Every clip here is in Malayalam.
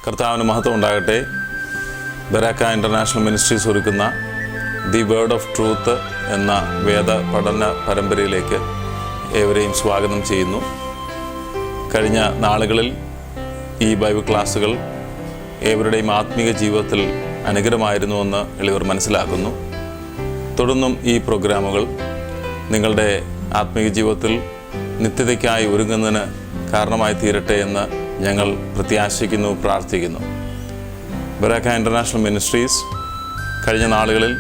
കർത്താവിന് മഹത്വം ഉണ്ടാകട്ടെ. ബരാക്ക ഇൻ്റർനാഷണൽ മിനിസ്ട്രീസ് ഒരുക്കുന്ന ദി വേർഡ് ഓഫ് ട്രൂത്ത് എന്ന വേദ പഠന പരമ്പരയിലേക്ക് ഏവരെയും സ്വാഗതം ചെയ്യുന്നു. കഴിഞ്ഞ നാളുകളിൽ ഈ ബൈബിൾ ക്ലാസ്സുകൾ ഏവരുടെയും ആത്മീക ജീവിതത്തിൽ അനുഗ്രഹമായിരുന്നുവെന്ന് എളിയവർ മനസ്സിലാക്കുന്നു. തുടർന്നും ഈ പ്രോഗ്രാമുകൾ നിങ്ങളുടെ ആത്മീക ജീവിതത്തിൽ നിത്യതയ്ക്കായി ഒരുങ്ങുന്നതിന് കാരണമായി തീരട്ടെ എന്ന് ഞങ്ങൾ പ്രത്യാശിക്കുന്നു, പ്രാർത്ഥിക്കുന്നു. ബരാക്ക ഇൻ്റർനാഷണൽ മിനിസ്ട്രീസ് കഴിഞ്ഞ നാളുകളിൽ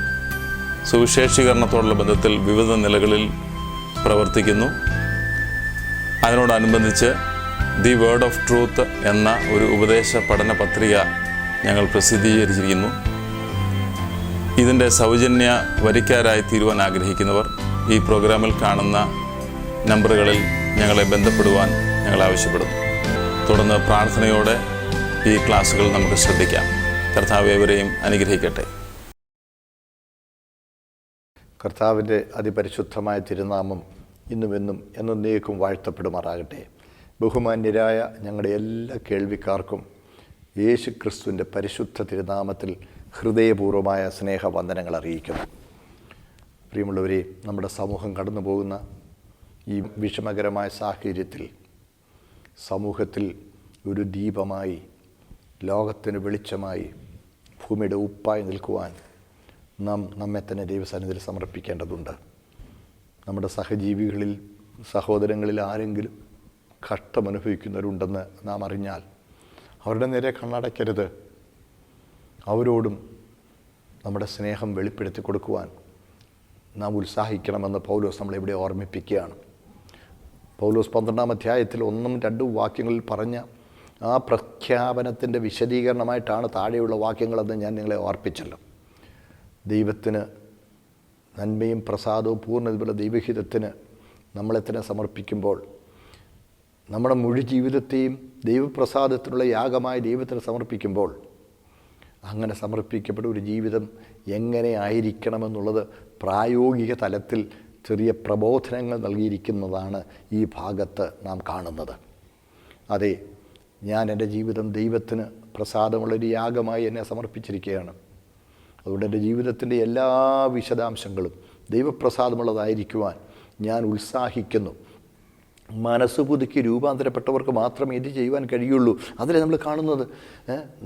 സുവിശേഷീകരണത്തോടുള്ള ബന്ധത്തിൽ വിവിധ നിലകളിൽ പ്രവർത്തിക്കുന്നു. അതിനോടനുബന്ധിച്ച് ദി വേർഡ് ഓഫ് ട്രൂത്ത് എന്ന ഒരു ഉപദേശ പഠന പത്രിക ഞങ്ങൾ പ്രസിദ്ധീകരിച്ചിരിക്കുന്നു. ഇതിൻ്റെ സൗജന്യ വരിക്കാരായി തീരുവാൻ ആഗ്രഹിക്കുന്നവർ ഈ പ്രോഗ്രാമിൽ കാണുന്ന നമ്പറുകളിൽ ഞങ്ങളെ ബന്ധപ്പെടുവാൻ ഞങ്ങൾ ആവശ്യപ്പെടുന്നു. തുടർന്ന് പ്രാർത്ഥനയോടെ ഈ ക്ലാസ്സുകൾ നമുക്ക് ശ്രദ്ധിക്കാം. കർത്താവ് ഏവരെയും അനുഗ്രഹിക്കട്ടെ. കർത്താവിൻ്റെ അതിപരിശുദ്ധമായ തിരുനാമം ഇന്നുമെന്നും എന്നേക്കും വാഴ്ത്തപ്പെടുമാറാകട്ടെ. ബഹുമാന്യരായ ഞങ്ങളുടെ എല്ലാ കേൾവിക്കാർക്കും യേശു ക്രിസ്തുവിൻ്റെ പരിശുദ്ധ തിരുനാമത്തിൽ ഹൃദയപൂർവ്വമായ സ്നേഹവന്ദനങ്ങൾ അറിയിക്കുന്നു. പ്രിയമുള്ളവരെ, നമ്മുടെ സമൂഹം കടന്നു പോകുന്ന ഈ വിഷമകരമായ സാഹചര്യത്തിൽ സമൂഹത്തിൽ ഒരു ദീപമായി, ലോകത്തിന് വെളിച്ചമായി, ഭൂമിയുടെ ഉപ്പായി നിൽക്കുവാൻ നാം നമ്മെ തന്നെ ദൈവസന്നിധിയിൽ സമർപ്പിക്കേണ്ടതുണ്ട്. നമ്മുടെ സഹജീവികളിൽ, സഹോദരങ്ങളിൽ ആരെങ്കിലും കഷ്ടമനുഭവിക്കുന്നവരുണ്ടെന്ന് നാം അറിഞ്ഞാൽ അവരുടെ നേരെ കണ്ണടയ്ക്കരുത്. അവരോടും നമ്മുടെ സ്നേഹം വെളിപ്പെടുത്തി കൊടുക്കുവാൻ നാം ഉത്സാഹിക്കണമെന്ന് പൗലോസ് നമ്മളിവിടെ ഓർമ്മിപ്പിക്കുകയാണ്. പൗലോസ് 12-ാം അധ്യായത്തിൽ 1-2 വാക്യങ്ങളിൽ പറഞ്ഞ ആ പ്രഖ്യാപനത്തിൻ്റെ വിശദീകരണമായിട്ടാണ് താഴെയുള്ള വാക്യങ്ങളെന്ന് ഞാൻ നിങ്ങളെ ഓർപ്പിച്ചല്ലോ. ദൈവത്തിന് നന്മയും പ്രസാദവും പൂർണ്ണതയുള്ള ദൈവഹിതത്തിന് നമ്മളെ തന്നെ സമർപ്പിക്കുമ്പോൾ, നമ്മുടെ മുഴു ജീവിതത്തെയും ദൈവപ്രസാദത്തിനുള്ള യാഗമായി ദൈവത്തിന് സമർപ്പിക്കുമ്പോൾ, അങ്ങനെ സമർപ്പിക്കപ്പെട്ട ഒരു ജീവിതം എങ്ങനെ ആയിരിക്കണമെന്നുള്ളത് പ്രായോഗിക തലത്തിൽ ചെറിയ പ്രബോധനങ്ങൾ നൽകിയിരിക്കുന്നതാണ് ഈ ഭാഗത്ത് നാം കാണുന്നത്. അതെ, ഞാൻ എൻ്റെ ജീവിതം ദൈവത്തിന് പ്രസാദമുള്ളൊരു യാഗമായി എന്നെ സമർപ്പിച്ചിരിക്കുകയാണ്. അതുകൊണ്ട് എൻ്റെ ജീവിതത്തിൻ്റെ എല്ലാ വിശദാംശങ്ങളും ദൈവപ്രസാദമുള്ളതായിരിക്കുവാൻ ഞാൻ ഉത്സാഹിക്കുന്നു. മനസ്സ് പുതുക്കി രൂപാന്തരപ്പെട്ടവർക്ക് മാത്രമേ ഇത് ചെയ്യുവാൻ കഴിയുള്ളൂ. അതിലെ നമ്മൾ കാണുന്നത്,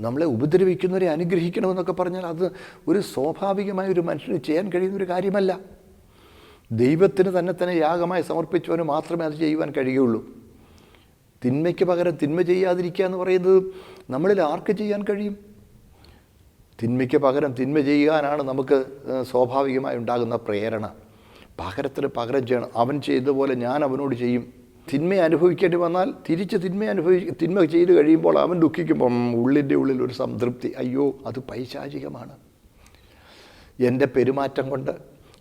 നമ്മളെ ഉപദ്രവിക്കുന്നവരെ അനുഗ്രഹിക്കണമെന്നൊക്കെ പറഞ്ഞാൽ അത് ഒരു സ്വാഭാവികമായ ഒരു മനുഷ്യന് ചെയ്യാൻ കഴിയുന്നൊരു കാര്യമല്ല. ദൈവത്തിന് തന്നെ യാഗമായി സമർപ്പിച്ചവന് മാത്രമേ അത് ചെയ്യുവാൻ കഴിയുള്ളൂ. തിന്മയ്ക്ക് പകരം തിന്മ ചെയ്യാതിരിക്കുക എന്ന് പറയുന്നത് നമ്മളിൽ ആർക്ക് ചെയ്യാൻ കഴിയും? തിന്മയ്ക്ക് പകരം തിന്മ ചെയ്യാനാണ് നമുക്ക് സ്വാഭാവികമായി ഉണ്ടാകുന്ന പ്രേരണ. പകരത്തിന് പകരം ചെയ്യണം. അവൻ ചെയ്തതുപോലെ ഞാൻ അവനോട് ചെയ്യും. തിന്മ അനുഭവിക്കേണ്ടി വന്നാൽ തിരിച്ച് തിന്മ ചെയ്ത് കഴിയുമ്പോൾ അവൻ ദുഃഖിക്കുമ്പം ഉള്ളിൻ്റെ ഉള്ളിൽ ഒരു സംതൃപ്തി. അയ്യോ, അത് പൈശാചികമാണ്. എൻ്റെ പെരുമാറ്റം കൊണ്ട്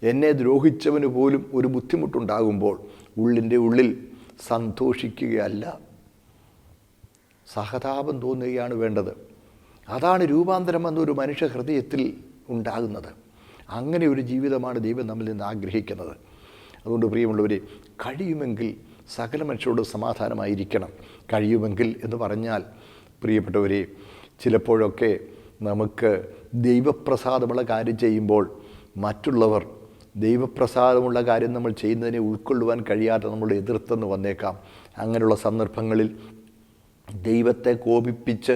എന്നെ ദ്രോഹിച്ചവന് പോലും ഒരു ബുദ്ധിമുട്ടുണ്ടാകുമ്പോൾ ഉള്ളിൻ്റെ ഉള്ളിൽ സന്തോഷിക്കുകയല്ല, സഹതാപം തോന്നുകയാണ് വേണ്ടത്. അതാണ് രൂപാന്തരം എന്നൊരു മനുഷ്യ ഹൃദയത്തിൽ ഉണ്ടാകുന്നത്. അങ്ങനെ ഒരു ജീവിതമാണ് ദൈവം നമ്മിൽ നിന്ന് ആഗ്രഹിക്കുന്നത്. അതുകൊണ്ട് പ്രിയമുള്ളവരെ, കഴിയുമെങ്കിൽ സകല മനുഷ്യരോട് സമാധാനമായിരിക്കണം. കഴിയുമെങ്കിൽ എന്ന് പറഞ്ഞാൽ, പ്രിയപ്പെട്ടവരെ, ചിലപ്പോഴൊക്കെ നമുക്ക് ദൈവപ്രസാദമുള്ള കാര്യം ചെയ്യുമ്പോൾ മറ്റുള്ളവർ ദൈവപ്രസാദമുള്ള കാര്യം നമ്മൾ ചെയ്യുന്നതിനെ ഉൾക്കൊള്ളുവാൻ കഴിയാതെ നമ്മൾ എതിർത്തെന്ന് വന്നേക്കാം. അങ്ങനെയുള്ള സന്ദർഭങ്ങളിൽ ദൈവത്തെ കോപിപ്പിച്ച്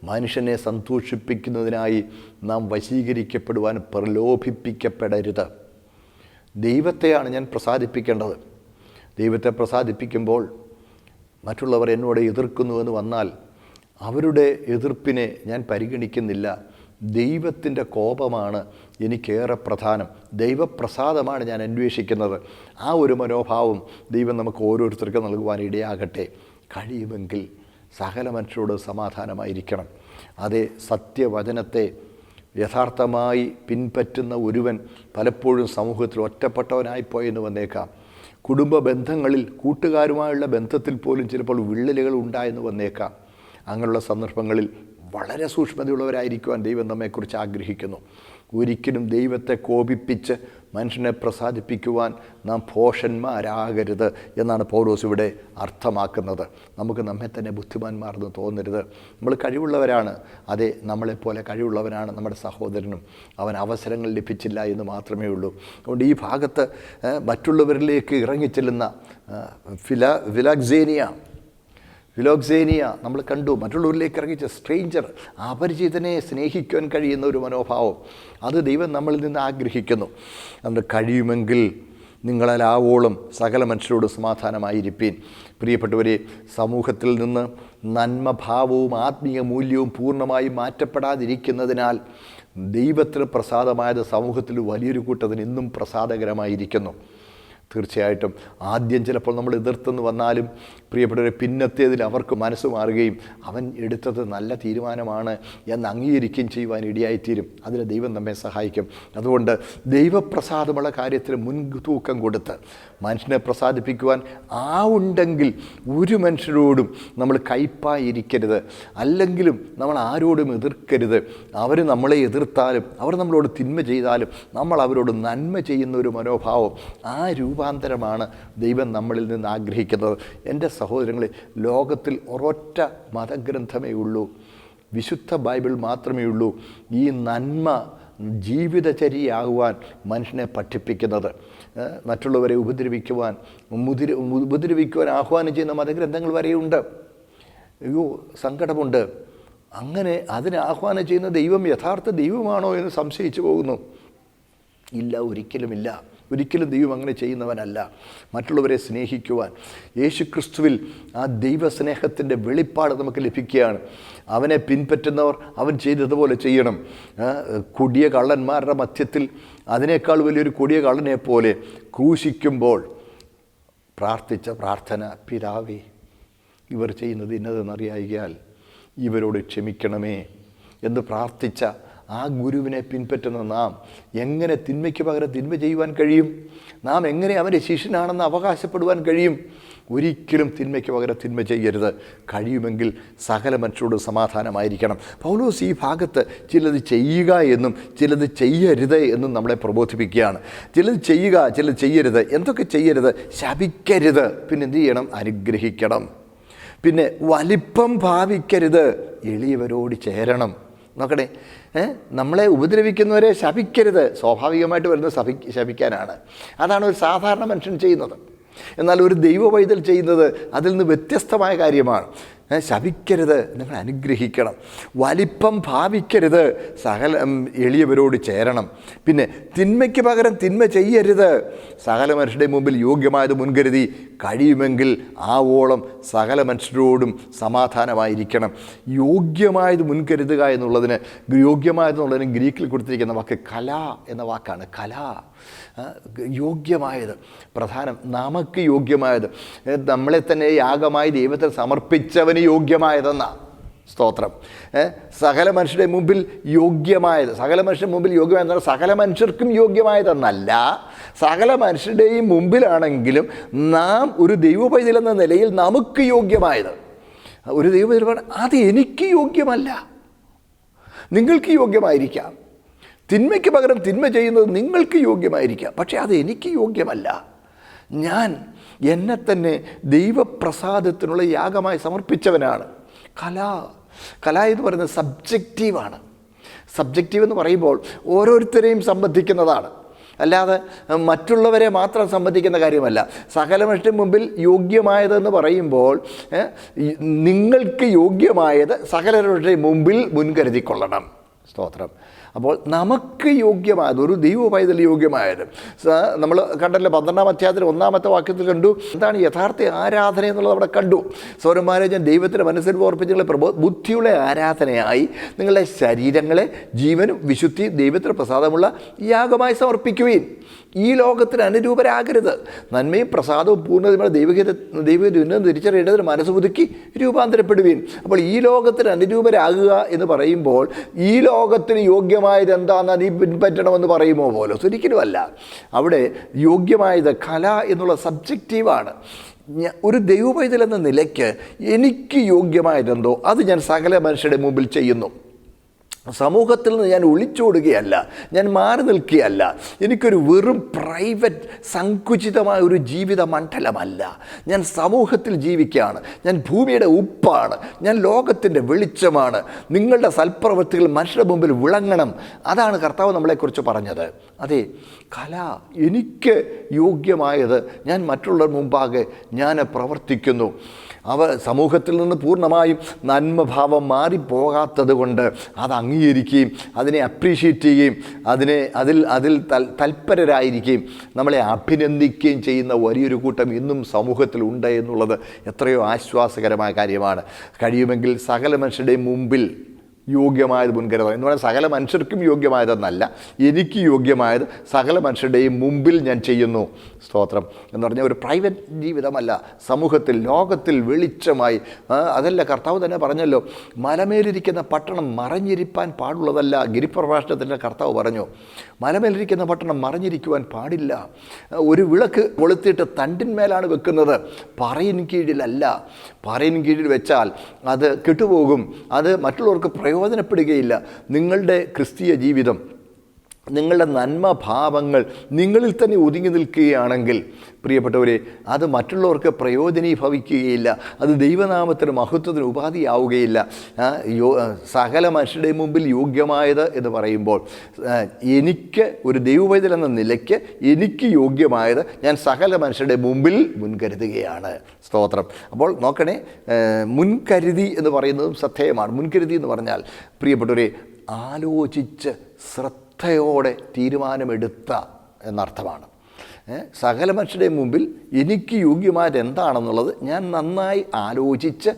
മനുഷ്യനെ സന്തോഷിപ്പിക്കുന്നതിനായി നാം വശീകരിക്കപ്പെടുവാൻ പ്രലോഭിപ്പിക്കപ്പെടരുത്. ദൈവത്തെയാണ് ഞാൻ പ്രസാദിപ്പിക്കേണ്ടത്. ദൈവത്തെ പ്രസാദിപ്പിക്കുമ്പോൾ മറ്റുള്ളവർ എന്നോട് എതിർക്കുന്നുവെന്ന് വന്നാൽ അവരുടെ എതിർപ്പിനെ ഞാൻ പരിഗണിക്കുന്നില്ല. ദൈവത്തിൻ്റെ കോപമാണ് എനിക്കേറെ പ്രധാനം. ദൈവപ്രസാദമാണ് ഞാൻ അന്വേഷിക്കുന്നത്. ആ ഒരു മനോഭാവം ദൈവം നമുക്ക് ഓരോരുത്തർക്കും നൽകുവാൻ ഇടയാകട്ടെ. കഴിയുമെങ്കിൽ സകല മനുഷ്യരോട് സമാധാനമായിരിക്കണം. അതേ, സത്യവചനത്തെ യഥാർത്ഥമായി പിൻപറ്റുന്ന ഒരുവൻ പലപ്പോഴും സമൂഹത്തിൽ ഒറ്റപ്പെട്ടവനായിപ്പോയെന്ന് വന്നേക്കാം. കുടുംബ ബന്ധങ്ങളിൽ, കൂട്ടുകാരുമായുള്ള ബന്ധത്തിൽ പോലും ചിലപ്പോൾ വിള്ളലുകൾ ഉണ്ടായെന്ന് വന്നേക്കാം. അങ്ങനെയുള്ള സന്ദർഭങ്ങളിൽ വളരെ സൂക്ഷ്മതയുള്ളവരായിരിക്കുവാൻ ദൈവം നമ്മെക്കുറിച്ച് ആഗ്രഹിക്കുന്നു. ഒരിക്കലും ദൈവത്തെ കോപിപ്പിച്ച് മനുഷ്യനെ പ്രസാദിപ്പിക്കുവാൻ നാം ഭോഷന്മാരാകരുത് എന്നാണ് പൗലോസ് ഇവിടെ അർത്ഥമാക്കുന്നത്. നമുക്ക് നമ്മെ തന്നെ ബുദ്ധിമാന്മാരെന്ന് തോന്നരുത്. നമ്മൾ കഴിവുള്ളവരാണ്. അതെ, നമ്മളെപ്പോലെ കഴിവുള്ളവനാണ് നമ്മുടെ സഹോദരനും. അവൻ അവസരങ്ങൾ ലഭിച്ചില്ല എന്ന് മാത്രമേ ഉള്ളൂ. അതുകൊണ്ട് ഈ ഭാഗത്ത് മറ്റുള്ളവരിലേക്ക് ഇറങ്ങിച്ചെല്ലുന്ന ഫിലോക്സേനിയ നമ്മൾ കണ്ടു. മറ്റുള്ളവരിലേക്ക് ഇറങ്ങിച്ച സ്ട്രേഞ്ചർ, അപരിചിതനെ സ്നേഹിക്കുവാൻ കഴിയുന്ന ഒരു മനോഭാവം, അത് ദൈവം നമ്മളിൽ നിന്ന് ആഗ്രഹിക്കുന്നു. അതുകൊണ്ട് കഴിയുമെങ്കിൽ നിങ്ങളാവോളം സകല മനുഷ്യരോട് സമാധാനമായിരിപ്പീൻ. പ്രിയപ്പെട്ടവരെ, സമൂഹത്തിൽ നിന്ന് നന്മഭാവവും ആത്മീയ മൂല്യവും പൂർണ്ണമായും മാറ്റപ്പെടാതിരിക്കുന്നതിനാൽ ദൈവത്തിന് പ്രസാദമായത് സമൂഹത്തിൽ വലിയൊരു കൂട്ടത്തിന് ഇന്നും പ്രസാദകരമായിരിക്കുന്നു. തീർച്ചയായിട്ടും ആദ്യം ചിലപ്പോൾ നമ്മൾ എതിർത്തെന്ന് വന്നാലും പ്രിയപ്പെട്ടവരെ, പിന്നത്തേതിൽ അവർക്ക് മനസ്സ് മാറുകയും അവൻ എടുത്തത് നല്ല തീരുമാനമാണ് എന്ന് അംഗീകരിക്കുകയും ചെയ്യുവാൻ ഇടയായിത്തീരും. അതിന് ദൈവം നമ്മെ സഹായിക്കും. അതുകൊണ്ട് ദൈവപ്രസാദമുള്ള കാര്യത്തിന് മുൻതൂക്കം കൊടുത്ത് മനുഷ്യനെ പ്രസാദിപ്പിക്കുവാൻ ഉണ്ടെങ്കിൽ ഒരു മനുഷ്യരോടും നമ്മൾ കയ്പായിരിക്കരുത്. അല്ലെങ്കിലും നമ്മൾ ആരോടും എതിർക്കരുത്. അവർ നമ്മളെ എതിർത്താലും അവർ നമ്മളോട് തിന്മ ചെയ്താലും നമ്മൾ അവരോട് നന്മ ചെയ്യുന്ന ഒരു മനോഭാവം, ആ രൂപാന്തരമാണ് ദൈവം നമ്മളിൽ നിന്ന് ആഗ്രഹിക്കുന്നത്. എൻ്റെ സഹോദരങ്ങളെ, ലോകത്തിൽ ഒരൊറ്റ മതഗ്രന്ഥമേ ഉള്ളൂ, വിശുദ്ധ ബൈബിൾ മാത്രമേ ഉള്ളൂ ഈ നന്മ ജീവിതചര്യയാകുവാൻ മനുഷ്യനെ പഠിപ്പിക്കുന്നത്. മറ്റുള്ളവരെ ഉപദ്രവിക്കുവാൻ ആഹ്വാനം ചെയ്യുന്ന മതഗ്രന്ഥങ്ങൾ വരെയുണ്ട്. അയ്യോ, സങ്കടമുണ്ട്. അങ്ങനെ അതിനെ ആഹ്വാനം ചെയ്യുന്ന ദൈവം യഥാർത്ഥ ദൈവമാണോ എന്ന് സംശയിച്ചു പോകുന്നു. ഇല്ല, ഒരിക്കലുമില്ല. ഒരിക്കലും ദൈവം അങ്ങനെ ചെയ്യുന്നവനല്ല. മറ്റുള്ളവരെ സ്നേഹിക്കുവാൻ യേശുക്രിസ്തുവിൽ ആ ദൈവസ്നേഹത്തിൻ്റെ വെളിപ്പാട് നമുക്ക് ലഭിക്കുകയാണ്. അവനെ പിൻപറ്റുന്നവർ അവൻ ചെയ്തതുപോലെ ചെയ്യണം. കൊടിയ കള്ളന്മാരുടെ മധ്യത്തിൽ അതിനേക്കാൾ വലിയൊരു കൊടിയ കള്ളനെ പോലെ ക്രൂശിക്കുമ്പോൾ പ്രാർത്ഥിച്ച പ്രാർത്ഥന, പിതാവേ, ഇവർ ചെയ്യുന്നത് ഇന്നതെന്നറിയായികയാൽ ഇവരോട് ക്ഷമിക്കണമേ എന്ന് പ്രാർത്ഥിച്ച ആ ഗുരുവിനെ പിൻപറ്റുന്ന നാം എങ്ങനെ തിന്മയ്ക്ക് പകരം തിന്മ ചെയ്യുവാൻ കഴിയും? നാം എങ്ങനെ അവൻ്റെ ശിഷ്യനാണെന്ന് അവകാശപ്പെടുവാൻ കഴിയും? ഒരിക്കലും തിന്മയ്ക്ക് പകരം തിന്മ ചെയ്യരുത്. കഴിയുമെങ്കിൽ സകല മനുഷ്യരോട് സമാധാനമായിരിക്കണം. പൗലോസ് ഈ ഭാഗത്ത് ചിലത് ചെയ്യുക എന്നും ചിലത് ചെയ്യരുത് എന്നും നമ്മളെ പ്രബോധിപ്പിക്കുകയാണ്. ചിലത് ചെയ്യുക, ചിലത് ചെയ്യരുത്. എന്തൊക്കെ ചെയ്യരുത്? ശപിക്കരുത്. പിന്നെ എന്ത് ചെയ്യണം? അനുഗ്രഹിക്കണം. പിന്നെ വലിപ്പം ഭാവിക്കരുത്, എളിയവരോട് ചേരണം. നോക്കണേ, നമ്മളെ ഉപദ്രവിക്കുന്നവരെ ശപിക്കരുത്. സ്വാഭാവികമായിട്ട് വരുന്നത് ശപിക്കാനാണ്. അതാണ് ഒരു സാധാരണ മനുഷ്യൻ ചെയ്യുന്നത്. എന്നാൽ ഒരു ദൈവ പൈതൽ ചെയ്യുന്നത് അതിൽ നിന്ന് വ്യത്യസ്തമായ കാര്യമാണ്. ശപിക്കരുത്, നിങ്ങൾ അനുഗ്രഹിക്കണം. വലിപ്പം ഭാവിക്കരുത്, സകല എളിയവരോട് ചേരണം. പിന്നെ തിന്മയ്ക്ക് പകരം തിന്മ ചെയ്യരുത്, സകല മനുഷ്യരുടെ മുമ്പിൽ യോഗ്യമായത് മുൻകരുതി കഴിയുമെങ്കിൽ ആവോളം സകല മനുഷ്യരോടും സമാധാനമായിരിക്കണം. യോഗ്യമായത് മുൻകരുതുക എന്നുള്ളതിന് ഗ്രീക്കിൽ കൊടുത്തിരിക്കുന്ന വാക്ക് കല എന്ന വാക്കാണ്. കല, യോഗ്യമായത്, പ്രധാനം നമുക്ക് യോഗ്യമായത്, നമ്മളെ തന്നെ യാഗമായി ദൈവത്തിന് സമർപ്പിച്ചവന് യോഗ്യമായതെന്ന സ്തോത്രം. സകല മനുഷ്യരുടെ മുമ്പിൽ യോഗ്യമായത്, സകല മനുഷ്യരുടെ മുമ്പിൽ യോഗ്യമായതെന്ന് സകല മനുഷ്യർക്കും യോഗ്യമായതെന്നല്ല, സകല മനുഷ്യരുടെയും മുമ്പിലാണെങ്കിലും നാം ഒരു ദൈവപൈതൽ എന്ന നിലയിൽ നമുക്ക് യോഗ്യമായത്, ഒരു ദൈവപൈതൽ അത് എനിക്ക് യോഗ്യമല്ല, നിങ്ങൾക്ക് യോഗ്യമായിരിക്കാം. തിന്മയ്ക്ക് പകരം തിന്മ ചെയ്യുന്നത് നിങ്ങൾക്ക് യോഗ്യമായിരിക്കാം, പക്ഷേ അത് എനിക്ക് യോഗ്യമല്ല. ഞാൻ എന്നെ തന്നെ ദൈവപ്രസാദത്തിനുള്ള യാഗമായി സമർപ്പിച്ചവനാണ്. കല എന്ന് പറയുന്നത് സബ്ജക്റ്റീവാണ്. സബ്ജക്റ്റീവ് എന്ന് പറയുമ്പോൾ ഓരോരുത്തരെയും സംബന്ധിക്കുന്നതാണ്, അല്ലാതെ മറ്റുള്ളവരെ മാത്രം സംബന്ധിക്കുന്ന കാര്യമല്ല. സകല മനുഷ്യരുടെ മുമ്പിൽ യോഗ്യമായതെന്ന് പറയുമ്പോൾ നിങ്ങൾക്ക് യോഗ്യമായത് സകലരുടെ മുമ്പിൽ മുൻകരുതിക്കൊള്ളണം. സ്തോത്രം. അപ്പോൾ നമുക്ക് യോഗ്യമായത്, ഒരു ദൈവ പൈതൽ യോഗ്യമായത് നമ്മൾ കണ്ടല്ലോ. 12-ാം അധ്യായത്തിൽ 1-ാമത്തെ വാക്യത്തിൽ കണ്ടു എന്താണ് യഥാർത്ഥ ആരാധന എന്നുള്ളത് അവിടെ കണ്ടു. സൗരന്മാരെ, ഞാൻ ദൈവത്തിൻ്റെ മനസ്സിൽ ഓർപ്പിച്ച് നിങ്ങളെ ബുദ്ധിയുള്ള ആരാധനയായി നിങ്ങളുടെ ശരീരങ്ങളെ ജീവനും വിശുദ്ധിയും ദൈവത്തിന് പ്രസാദമുള്ള യാഗമായി സമർപ്പിക്കുകയും ഈ ലോകത്തിന് അനുരൂപരാകരുത്, നന്മയും പ്രസാദവും പൂർണ്ണതയുമായ ദൈവഹിതം തിരിച്ചറിയേണ്ടതിന് മനസ്സ് പുതുക്കി രൂപാന്തരപ്പെടുകയും. അപ്പോൾ ഈ ലോകത്തിന് അനുരൂപരാകുക എന്ന് പറയുമ്പോൾ ഈ ലോകത്തിന് യോഗ്യമായത് എന്താണെന്ന് നീ പിൻപറ്റണമെന്ന് പറയുമോ പോലെ ഒരിക്കലുമല്ല. അവിടെ യോഗ്യമായത് കല എന്നുള്ള സബ്ജക്റ്റീവാണ്. ഒരു ദൈവപൈതൽ എന്ന നിലയ്ക്ക് എനിക്ക് യോഗ്യമായതെന്തോ അത് ഞാൻ സകല മനുഷ്യരുടെ മുമ്പിൽ ചെയ്യുന്നു. സമൂഹത്തിൽ നിന്ന് ഞാൻ ഒളിച്ചോടുകയല്ല, ഞാൻ മാറി നിൽക്കുകയല്ല. എനിക്കൊരു വെറും പ്രൈവറ്റ് സങ്കുചിതമായ ഒരു ജീവിത മണ്ഡലമല്ല. ഞാൻ സമൂഹത്തിൽ ജീവിക്കുകയാണ്. ഞാൻ ഭൂമിയുടെ ഉപ്പാണ്. ഞാൻ ലോകത്തിൻ്റെ വെളിച്ചമാണ്. നിങ്ങളുടെ സൽപ്രവൃത്തികൾ മനുഷ്യരുടെ മുമ്പിൽ വിളങ്ങണം. അതാണ് കർത്താവ് നമ്മളെക്കുറിച്ച് പറഞ്ഞത്. അതെ, കല എനിക്ക് യോഗ്യമായത് ഞാൻ മറ്റുള്ളവർ മുമ്പാകെ ഞാൻ പ്രവർത്തിക്കുന്നു. സമൂഹത്തിൽ നിന്ന് പൂർണ്ണമായും നന്മഭാവം മാറിപ്പോകാത്തത് കൊണ്ട് അത് അംഗീകരിക്കുകയും അതിനെ അപ്രീഷിയേറ്റ് ചെയ്യുകയും അതിൽ തൽപരരായിരിക്കുകയും നമ്മളെ അഭിനന്ദിക്കുകയും ചെയ്യുന്ന വലിയൊരു കൂട്ടം ഇന്നും സമൂഹത്തിൽ ഉണ്ട് എന്നുള്ളത് എത്രയോ ആശ്വാസകരമായ കാര്യമാണ്. കഴിയുമെങ്കിൽ സകല മനുഷ്യരുടെയും മുമ്പിൽ യോഗ്യമായത് മുൻകരുതൽ എന്ന് പറഞ്ഞാൽ സകല മനുഷ്യർക്കും യോഗ്യമായതെന്നല്ല, എനിക്ക് യോഗ്യമായത് സകല മനുഷ്യരുടെയും മുമ്പിൽ ഞാൻ ചെയ്യുന്നു. സ്തോത്രം എന്ന് പറഞ്ഞാൽ ഒരു പ്രൈവറ്റ് ജീവിതമല്ല, സമൂഹത്തിൽ ലോകത്തിൽ വെളിച്ചമായി. അതല്ല കർത്താവ് തന്നെ പറഞ്ഞല്ലോ, മലമേലിരിക്കുന്ന പട്ടണം മറഞ്ഞിരിപ്പാൻ പാടുള്ളതല്ല. ഗിരിപ്രഭാഷണത്തിൻ്റെ കർത്താവ് പറഞ്ഞു, മലമേലിരിക്കുന്ന പട്ടണം മറഞ്ഞിരിക്കുവാൻ പാടില്ല. ഒരു വിളക്ക് കൊളുത്തിയിട്ട് തണ്ടിന്മേലാണ് വെക്കുന്നത്, പറയിൻ കീഴിലല്ല. പറയിൻ കീഴിൽ വെച്ചാൽ അത് കെട്ടുപോകും, അത് മറ്റുള്ളവർക്ക് പ്രയോജനപ്പെടുകയില്ല. നിങ്ങളുടെ ക്രിസ്തീയ ജീവിതം, നിങ്ങളുടെ നന്മഭാവങ്ങൾ നിങ്ങളിൽ തന്നെ ഒതുങ്ങി നിൽക്കുകയാണെങ്കിൽ പ്രിയപ്പെട്ടവരെ, അത് മറ്റുള്ളവർക്ക് പ്രയോജനീഭവിക്കുകയില്ല. അത് ദൈവനാമത്തിന് മഹത്വത്തിന് ഉപാധിയാവുകയില്ല. സകല മനുഷ്യരുടെ മുമ്പിൽ യോഗ്യമായത് എന്ന് പറയുമ്പോൾ എനിക്ക് ഒരു ദൈവവൈതൽ എന്ന നിലയ്ക്ക് എനിക്ക് യോഗ്യമായത് ഞാൻ സകല മനുഷ്യരുടെ മുമ്പിൽ മുൻകരുതുകയാണ്. സ്തോത്രം. അപ്പോൾ നോക്കണേ, മുൻകരുതി എന്ന് പറയുന്നതും ശ്രദ്ധേയമാണ്. മുൻകരുതി എന്ന് പറഞ്ഞാൽ പ്രിയപ്പെട്ടവരെ, ആലോചിച്ച് ശ്രദ്ധയോടെ തീരുമാനമെടുത്ത എന്നർത്ഥമാണ്. സകല മനുഷ്യരുടെ മുമ്പിൽ എനിക്ക് യോഗ്യമായത് എന്താണെന്നുള്ളത് ഞാൻ നന്നായി ആലോചിച്ച്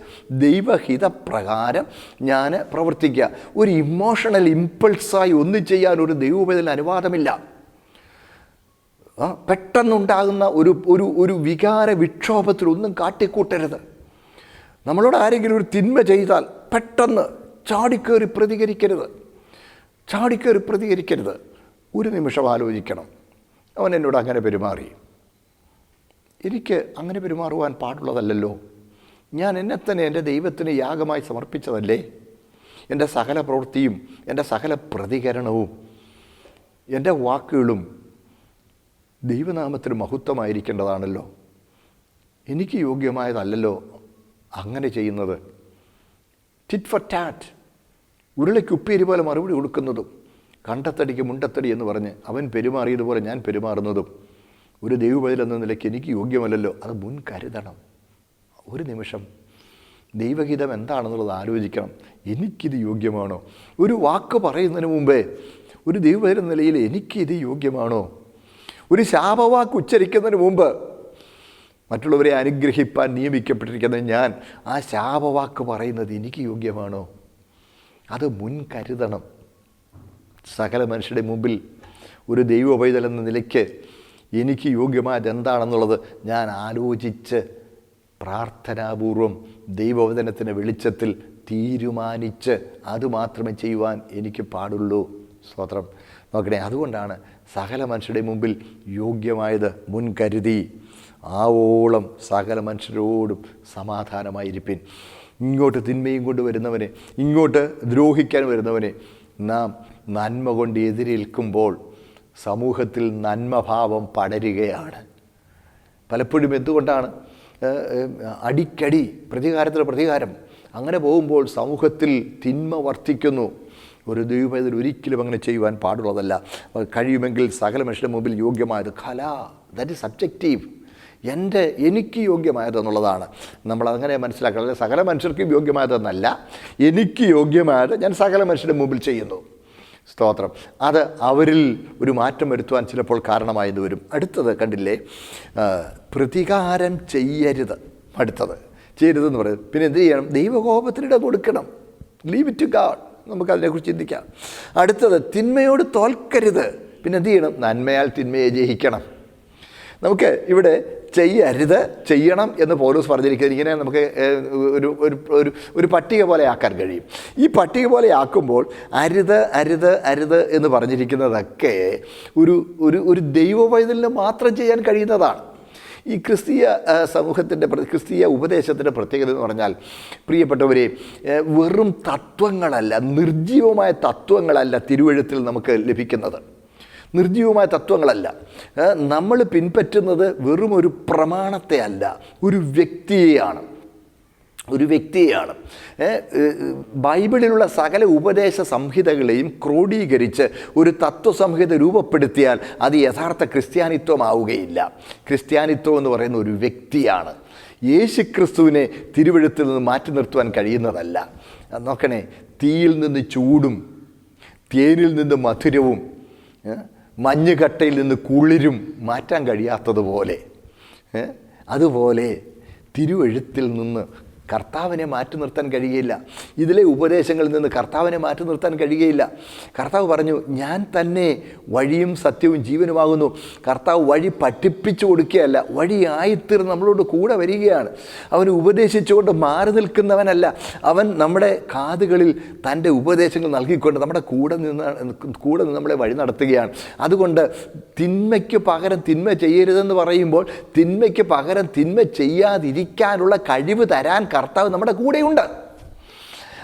ദൈവഹിതപ്രകാരം ഞാൻ പ്രവർത്തിക്കുക. ഒരു ഇമോഷണൽ ഇമ്പൾസായി ഒന്നും ചെയ്യാൻ ഒരു ദൈവോപദേശത്തിന് അനുവാദമില്ല. പെട്ടെന്നുണ്ടാകുന്ന ഒരു വികാര വിക്ഷോഭത്തിലൊന്നും കാട്ടിക്കൂട്ടരുത്. നമ്മളോട് ആരെങ്കിലും ഒരു തിന്മ ചെയ്താൽ പെട്ടെന്ന് ചാടിക്കേറി പ്രതികരിക്കരുത്. ഒരു നിമിഷം ആലോചിക്കണം, അവൻ എന്നോട് അങ്ങനെ പെരുമാറി, എനിക്ക് അങ്ങനെ പെരുമാറുവാൻ പാടുള്ളതല്ലല്ലോ. ഞാൻ എന്നെ തന്നെ എൻ്റെ ദൈവത്തിന് യാഗമായി സമർപ്പിച്ചതല്ലേ. എൻ്റെ സകല പ്രവൃത്തിയും എൻ്റെ സകല പ്രതികരണവും എൻ്റെ വാക്കുകളും ദൈവനാമത്തിന് മഹത്വമായിരിക്കേണ്ടതാണല്ലോ. എനിക്ക് യോഗ്യമായതല്ലല്ലോ അങ്ങനെ ചെയ്യുന്നത്. ടിറ്റ് ഫോർ ടാറ്റ്, ഉരുളയ്ക്ക് ഉപ്പേരി പോലെ മറുപടി കൊടുക്കുന്നതും, കണ്ടത്തടിക്ക് മുണ്ടത്തടി എന്ന് പറഞ്ഞ് അവൻ പെരുമാറിയതുപോലെ ഞാൻ പെരുമാറുന്നതും ഒരു ദൈവവൈതൽ എന്ന നിലയ്ക്ക് എനിക്ക് യോഗ്യമല്ലല്ലോ. അത് മുൻകരുതണം. ഒരു നിമിഷം ദൈവഹിതം എന്താണെന്നുള്ളത് ആലോചിക്കണം. എനിക്കിത് യോഗ്യമാണോ? ഒരു വാക്ക് പറയുന്നതിന് മുമ്പേ ഒരു ദൈവവൈതൽ എന്ന നിലയിൽ എനിക്കിത് യോഗ്യമാണോ? ഒരു ശാപവാക്ക് ഉച്ചരിക്കുന്നതിന് മുമ്പ് മറ്റുള്ളവരെ അനുഗ്രഹിപ്പാൻ നിയമിക്കപ്പെട്ടിരിക്കുന്ന ഞാൻ ആ ശാപവാക്ക് പറയുന്നത് എനിക്ക് യോഗ്യമാണോ? അത് മുൻകരുതണം. സകല മനുഷ്യരുടെ മുമ്പിൽ ഒരു ദൈവപൈതൽ എന്ന നിലയ്ക്ക് എനിക്ക് യോഗ്യമായത് എന്താണെന്നുള്ളത് ഞാൻ ആലോചിച്ച് പ്രാർത്ഥനാപൂർവം ദൈവവചനത്തിൻ്റെ വെളിച്ചത്തിൽ തീരുമാനിച്ച് അതുമാത്രമേ ചെയ്യുവാൻ എനിക്ക് പാടുള്ളൂ. സ്തോത്രം. നോക്കണേ, അതുകൊണ്ടാണ് സകല മനുഷ്യരുടെ മുമ്പിൽ യോഗ്യമായത് മുൻകരുതി ആവോളം സകല മനുഷ്യരോടും സമാധാനമായിരിപ്പിൻ. ഇങ്ങോട്ട് തിന്മയും കൊണ്ട് വരുന്നവനെ, ഇങ്ങോട്ട് ദ്രോഹിക്കാൻ വരുന്നവനെ നാം നന്മ കൊണ്ട് എതിരേൽക്കുമ്പോൾ സമൂഹത്തിൽ നന്മഭാവം പടരുകയാണ്. പലപ്പോഴും എന്തുകൊണ്ടാണ് അടിക്കടി, പ്രതികാരത്തിന് പ്രതികാരം, അങ്ങനെ പോകുമ്പോൾ സമൂഹത്തിൽ തിന്മ വർദ്ധിക്കുന്നു. ഒരു ദൈവവേദന ഒരിക്കലും അങ്ങനെ ചെയ്യുവാൻ പാടുള്ളതല്ല. കഴിയുമെങ്കിൽ സകല മനുഷ്യരുടെ മുമ്പിൽ യോഗ്യമായത് ദാറ്റ് ഈസ് സബ്ജക്റ്റീവ്. എനിക്ക് യോഗ്യമായതെന്നുള്ളതാണ് നമ്മളങ്ങനെ മനസ്സിലാക്കണം. അല്ലെ, സകല മനുഷ്യർക്കും യോഗ്യമായതെന്നല്ല, എനിക്ക് യോഗ്യമായത് ഞാൻ സകല മനുഷ്യരുടെ മുമ്പിൽ ചെയ്യുന്നു. സ്തോത്രം. അത് അവരിൽ ഒരു മാറ്റം വരുത്തുവാൻ ചിലപ്പോൾ കാരണമായത് വരും. അടുത്തത് കണ്ടില്ലേ, പ്രതികാരം ചെയ്യരുത്. അടുത്തത് ചെയ്യരുതെന്ന് പറയുന്നത്. പിന്നെ എന്ത് ചെയ്യണം? ദൈവകോപത്തിനിട കൊടുക്കണം. Leave it to God. നമുക്കതിനെക്കുറിച്ച് ചിന്തിക്കാം. അടുത്തത് തിന്മയോട് തോൽക്കരുത്. പിന്നെ എന്ത് ചെയ്യണം? നന്മയാൽ തിന്മയെ ജയിക്കണം. നമുക്ക് ഇവിടെ ചെയ്യരുത്, ചെയ്യണം എന്ന് പൗലോസ് പറഞ്ഞിരിക്കുന്നത് ഇങ്ങനെ നമുക്ക് ഒരു പട്ടിക പോലെ ആക്കാൻ കഴിയും. ഈ പട്ടിക പോലെ ആക്കുമ്പോൾ അരുത് അരുത് അരുത് എന്ന് പറഞ്ഞിരിക്കുന്നതൊക്കെ ഒരു ദൈവവൈതലിന് മാത്രം ചെയ്യാൻ കഴിയുന്നതാണ്. ഈ ക്രിസ്തീയ സമൂഹത്തിൻ്റെ ക്രിസ്തീയ ഉപദേശത്തിൻ്റെ പ്രത്യേകത എന്ന് പറഞ്ഞാൽ, പ്രിയപ്പെട്ടവരെ, വെറും തത്വങ്ങളല്ല, നിർജ്ജീവമായ തത്വങ്ങളല്ല തിരുവെഴുത്തിൽ നമുക്ക് ലഭിക്കുന്നത്. നിർജ്ജീവമായ തത്വങ്ങളല്ല. നമ്മൾ പിൻപറ്റുന്നത് വെറും ഒരു പ്രമാണത്തെ അല്ല, ഒരു വ്യക്തിയെയാണ്. ബൈബിളിലുള്ള സകല ഉപദേശ സംഹിതകളെയും ക്രോഡീകരിച്ച് ഒരു തത്വസംഹിത രൂപപ്പെടുത്തിയാൽ അത് യഥാർത്ഥ ക്രിസ്ത്യാനിത്വമാവുകയില്ല. ക്രിസ്ത്യാനിത്വം എന്ന് പറയുന്ന ഒരു വ്യക്തിയാണ്. യേശുക്രിസ്തുവിനെ തിരുവെഴുത്തിൽ നിന്ന് മാറ്റി നിർത്തുവാൻ കഴിയുന്നതല്ല. നോക്കണേ, തീയിൽ നിന്ന് ചൂടും തേനിൽ നിന്ന് മധുരവും മഞ്ഞുകട്ടയിൽ നിന്ന് കുളിരും മാറ്റാൻ കഴിയാത്തതുപോലെ, അതുപോലെ തിരുവെഴുത്തിൽ നിന്ന് കർത്താവിനെ മാറ്റി നിർത്താൻ കഴിയുകയില്ല. ഇതിലെ ഉപദേശങ്ങളിൽ നിന്ന് കർത്താവിനെ മാറ്റി നിർത്താൻ കഴിയുകയില്ല. കർത്താവ് പറഞ്ഞു, ഞാൻ തന്നെ വഴിയും സത്യവും ജീവനുമാകുന്നു. കർത്താവ് വഴി പഠിപ്പിച്ചു കൊടുക്കുകയല്ല, വഴിയായിത്തീർന്ന് നമ്മളോട് കൂടെ വരികയാണ്. അവൻ ഉപദേശിച്ചുകൊണ്ട് മാറി നിൽക്കുന്നവനല്ല. അവൻ നമ്മുടെ കാതുകളിൽ തൻ്റെ ഉപദേശങ്ങൾ നൽകിക്കൊണ്ട് നമ്മുടെ കൂടെ നിന്ന് നമ്മളെ വഴി നടത്തുകയാണ്. അതുകൊണ്ട് തിന്മയ്ക്ക് പകരം തിന്മ ചെയ്യരുതെന്ന് പറയുമ്പോൾ തിന്മയ്ക്ക് പകരം തിന്മ ചെയ്യാതിരിക്കാനുള്ള കഴിവ് തരാൻ കർത്താവ് നമ്മുടെ കൂടെയുണ്ട്.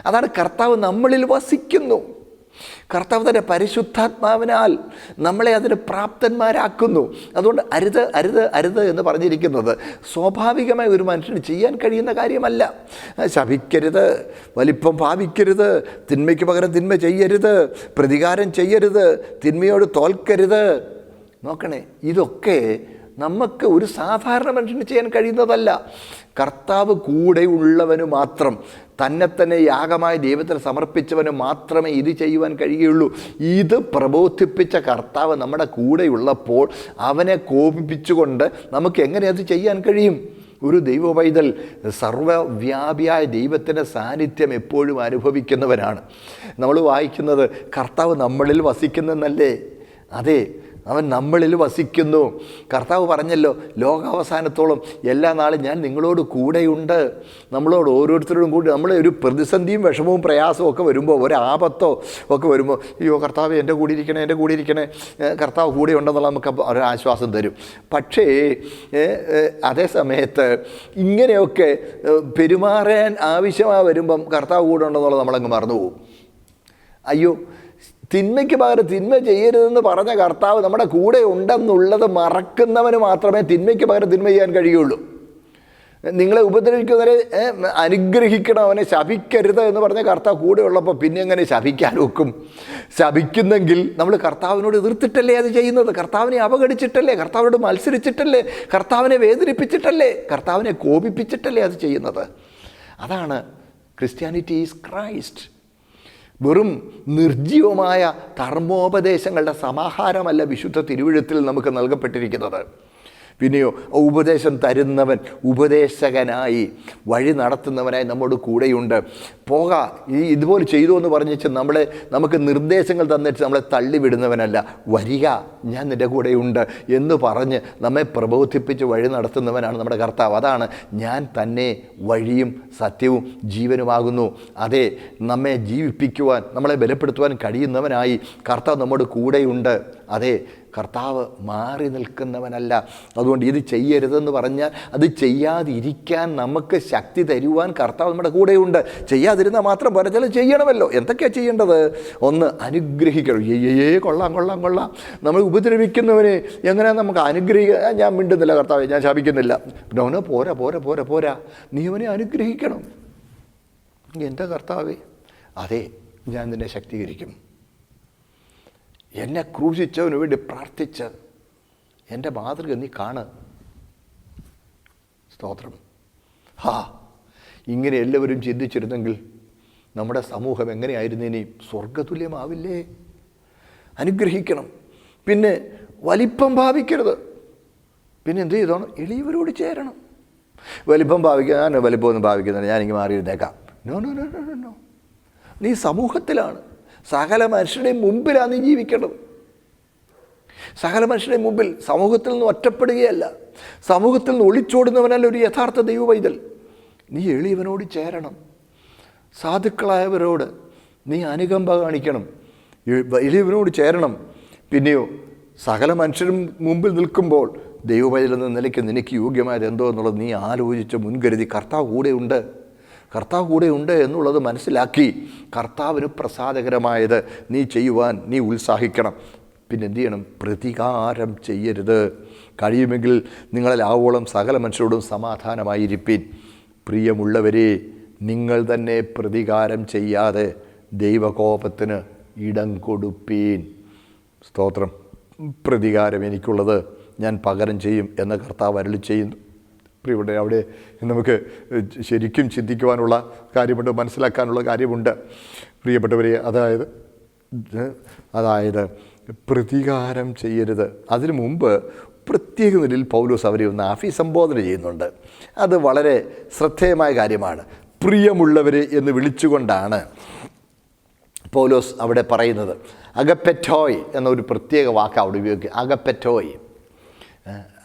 അതാണ് കർത്താവ് നമ്മളിൽ വസിക്കുന്നു. കർത്താവ് തൻ്റെ പരിശുദ്ധാത്മാവിനാൽ നമ്മളെ അതിന് പ്രാപ്തന്മാരാക്കുന്നു. അതുകൊണ്ട് അരുത് അരുത് അരുത് എന്ന് പറഞ്ഞിരിക്കുന്നത് സ്വാഭാവികമായി ഒരു മനുഷ്യന് ചെയ്യാൻ കഴിയുന്ന കാര്യമല്ല. ശപിക്കരുത്, വലിപ്പം ഭാവിക്കരുത്, തിന്മയ്ക്ക് പകരം തിന്മ ചെയ്യരുത്, പ്രതികാരം ചെയ്യരുത്, തിന്മയോട് തോൽക്കരുത്. നോക്കണേ, ഇതൊക്കെ നമുക്ക് ഒരു സാധാരണ മനുഷ്യന് ചെയ്യാൻ കഴിയുന്നതല്ല. കർത്താവ് കൂടെ ഉള്ളവന് മാത്രം, തന്നെ യാഗമായി ദൈവത്തിന് സമർപ്പിച്ചവന് മാത്രമേ ഇത് ചെയ്യുവാൻ കഴിയുകയുള്ളൂ. ഇത് പ്രബോധിപ്പിച്ച കർത്താവ് നമ്മുടെ കൂടെയുള്ളപ്പോൾ അവനെ കോപിപ്പിച്ചുകൊണ്ട് നമുക്ക് എങ്ങനെ അത് ചെയ്യാൻ കഴിയും? ഒരു ദൈവ പൈതൽ സർവ്വവ്യാപിയായ ദൈവത്തിൻ്റെ സാന്നിധ്യം എപ്പോഴും അനുഭവിക്കുന്നവനാണ്. നമ്മൾ വായിക്കുന്നത് കർത്താവ് നമ്മളിൽ വസിക്കുന്നെന്നല്ലേ? അതെ, അവൻ നമ്മളിൽ വസിക്കുന്നു. കർത്താവ് പറഞ്ഞല്ലോ, ലോകാവസാനത്തോളം എല്ലാ നാളും ഞാൻ നിങ്ങളോട് കൂടെയുണ്ട്. നമ്മളോട് ഓരോരുത്തരോടും കൂടി നമ്മളെ ഒരു പ്രതിസന്ധിയും വിഷമവും പ്രയാസവും ഒക്കെ വരുമ്പോൾ, ഒരാപത്തോ ഒക്കെ വരുമ്പോൾ, അയ്യോ കർത്താവ് എൻ്റെ കൂടെ ഇരിക്കണേ, കർത്താവ് കൂടെ ഉണ്ടെന്നുള്ള നമുക്ക് ഒരാശ്വാസം തരും. പക്ഷേ അതേ സമയത്ത് ഇങ്ങനെയൊക്കെ പെരുമാറാൻ ആവശ്യമായി വരുമ്പം കർത്താവ് കൂടെ ഉണ്ടെന്നുള്ളത് നമ്മളങ്ങ് മറന്നുപോകും. അയ്യോ, തിന്മയ്ക്ക് പകരം തിന്മ ചെയ്യരുതെന്ന് പറഞ്ഞ കർത്താവ് നമ്മുടെ കൂടെ ഉണ്ടെന്നുള്ളത് മറക്കുന്നവന് മാത്രമേ തിന്മയ്ക്ക് പകരം തിന്മ ചെയ്യാൻ കഴിയുള്ളൂ. നിങ്ങളെ ഉപദ്രവിക്കുന്നവരെ അനുഗ്രഹിക്കണം, അവനെ ശപിക്കരുത് എന്ന് പറഞ്ഞ കർത്താവ് കൂടെ ഉള്ളപ്പോൾ പിന്നെ എങ്ങനെ ശപിക്കാൻ ഒക്കും? ശപിക്കുന്നെങ്കിൽ നമ്മൾ കർത്താവിനോട് എതിർത്തിട്ടല്ലേ അത് ചെയ്യുന്നത്? കർത്താവിനെ അവഗണിച്ചിട്ടല്ലേ? കർത്താവിനോട് മത്സരിച്ചിട്ടല്ലേ? കർത്താവിനെ വേദനിപ്പിച്ചിട്ടല്ലേ? കർത്താവിനെ കോപിപ്പിച്ചിട്ടല്ലേ അത് ചെയ്യുന്നത്? അതാണ് ക്രിസ്ത്യാനിറ്റി ഈസ് ക്രൈസ്റ്റ്. വെറും നിർജ്ജീവമായ ധർമ്മോപദേശങ്ങളുടെ സമാഹാരമല്ല വിശുദ്ധ തിരുവെഴുത്തിൽ നമുക്ക് നൽകപ്പെട്ടിരിക്കുന്നത്. പിന്നെയോ ഉപദേശം തരുന്നവൻ, ഉപദേശകനായി വഴി നടത്തുന്നവനായി നമ്മോട് കൂടെയുണ്ട്. ഇതുപോലെ ചെയ്തു എന്ന് പറഞ്ഞിട്ട് നമുക്ക് നിർദ്ദേശങ്ങൾ തന്നിട്ട് നമ്മളെ തള്ളിവിടുന്നവനല്ല. വരിക, ഞാൻ നിൻ്റെ കൂടെയുണ്ട് എന്ന് പറഞ്ഞ് നമ്മെ പ്രബോധിപ്പിച്ച് വഴി നടത്തുന്നവനാണ് നമ്മുടെ കർത്താവ്. അതാണ് ഞാൻ തന്നെ വഴിയും സത്യവും ജീവനുമാകുന്നു. അതെ, നമ്മെ ജീവിപ്പിക്കുവാൻ, നമ്മളെ ബലപ്പെടുത്തുവാൻ കഴിയുന്നവനായി കർത്താവ് നമ്മോട് കൂടെയുണ്ട്. അതെ, കർത്താവ് മാറി നിൽക്കുന്നവനല്ല. അതുകൊണ്ട് ഇത് ചെയ്യരുതെന്ന് പറഞ്ഞാൽ അത് ചെയ്യാതിരിക്കാൻ നമുക്ക് ശക്തി തരുവാൻ കർത്താവ് നമ്മുടെ കൂടെയുണ്ട്. ചെയ്യാതിരുന്നാൽ മാത്രം പോരാ, ചില ചെയ്യണമല്ലോ. എന്തൊക്കെയാണ് ചെയ്യേണ്ടത്? ഒന്ന്, അനുഗ്രഹിക്കണം. കൊള്ളാം. നമ്മൾ ഉപദ്രവിക്കുന്നവനെ എങ്ങനെയാണ് നമുക്ക് അനുഗ്രഹിക്കുക? ഞാൻ മിണ്ടുന്നില്ല കർത്താവേ, ഞാൻ ശാപിക്കുന്നില്ല. നോനോ, പോരാ, നീ അവനെ അനുഗ്രഹിക്കണം. എൻ്റെ കർത്താവേ, അതെ, ഞാൻ നിന്നെ ശക്തീകരിക്കും. എന്നെ ക്രൂശിച്ചവന് വേണ്ടി പ്രാർത്ഥിച്ച് എൻ്റെ മാതൃക നീ കാണ്. സ്തോത്രം. ഇങ്ങനെ എല്ലാവരും ചിന്തിച്ചിരുന്നെങ്കിൽ നമ്മുടെ സമൂഹം എങ്ങനെയായിരുന്നു? ഇനി സ്വർഗതുല്യമാവില്ലേ? അനുഗ്രഹിക്കണം. പിന്നെ വലിപ്പം ഭാവിക്കരുത്. പിന്നെ എന്ത് ചെയ്തോണം? എളിയവരോട് ചേരണം. വലിപ്പമൊന്നും ഭാവിക്കുന്നില്ല, ഞാനിങ്ങനെ മാറിയിരുന്നേക്കാം. നോ. നീ സമൂഹത്തിലാണ്. സകല മനുഷ്യരുടെയും മുമ്പിലാണ് നീ ജീവിക്കേണ്ടത്. സകല മനുഷ്യരുടെയും മുമ്പിൽ. സമൂഹത്തിൽ നിന്ന് ഒറ്റപ്പെടുകയല്ല, സമൂഹത്തിൽ നിന്ന് ഒളിച്ചോടുന്നവനല്ല ഒരു യഥാർത്ഥ ദൈവ പൈതൽ. നീ എളിയവനോട് ചേരണം. സാധുക്കളായവരോട് നീ അനുകമ്പ കാണിക്കണം. എളിയവനോട് ചേരണം. പിന്നെയോ, സകല മനുഷ്യരും മുമ്പിൽ നിൽക്കുമ്പോൾ ദൈവപൈതലെന്ന നിലയ്ക്ക് നിനക്ക് യോഗ്യമായത് എന്തോ എന്നുള്ളത് നീ ആലോചിച്ച് മുൻകരുതി കർത്താവ് കൂടെയുണ്ട് എന്നുള്ളത് മനസ്സിലാക്കി കർത്താവിന് പ്രസാദകരമായത് നീ ചെയ്യുവാൻ നീ ഉത്സാഹിക്കണം. പിന്നെ എന്തു ചെയ്യണം? പ്രതികാരം ചെയ്യരുത്. കഴിയുമെങ്കിൽ നിങ്ങളിലാവോളം സകല മനുഷ്യരോടും സമാധാനമായിരിപ്പീൻ. പ്രിയമുള്ളവരെ, നിങ്ങൾ തന്നെ പ്രതികാരം ചെയ്യാതെ ദൈവകോപത്തിന് ഇടം കൊടുപ്പീൻ. സ്തോത്രം. പ്രതികാരം എനിക്കുള്ളത് ഞാൻ പകരം ചെയ്യും എന്ന് കർത്താവ് അരുളി ചെയ്യുന്നു. പ്രിയപ്പെട്ട, അവിടെ നമുക്ക് ശരിക്കും ചിന്തിക്കുവാനുള്ള കാര്യമുണ്ട്, മനസ്സിലാക്കാനുള്ള കാര്യമുണ്ട് പ്രിയപ്പെട്ടവരെ. അതായത് പ്രതികാരം ചെയ്യരുത്. അതിനു മുമ്പ് പ്രത്യേക നിലയിൽ പൗലോസ് അവരെ ഒന്ന് അഭിസംബോധന ചെയ്യുന്നുണ്ട്. അത് വളരെ ശ്രദ്ധേയമായ കാര്യമാണ്. പ്രിയമുള്ളവരെ എന്ന് വിളിച്ചുകൊണ്ടാണ് പൗലോസ് അവിടെ പറയുന്നത്. അഗപ്പെറ്റോയ് എന്നൊരു പ്രത്യേക വാക്ക് അവിടെ ഉപയോഗിക്കുക. അഗപ്പെറ്റോയ്,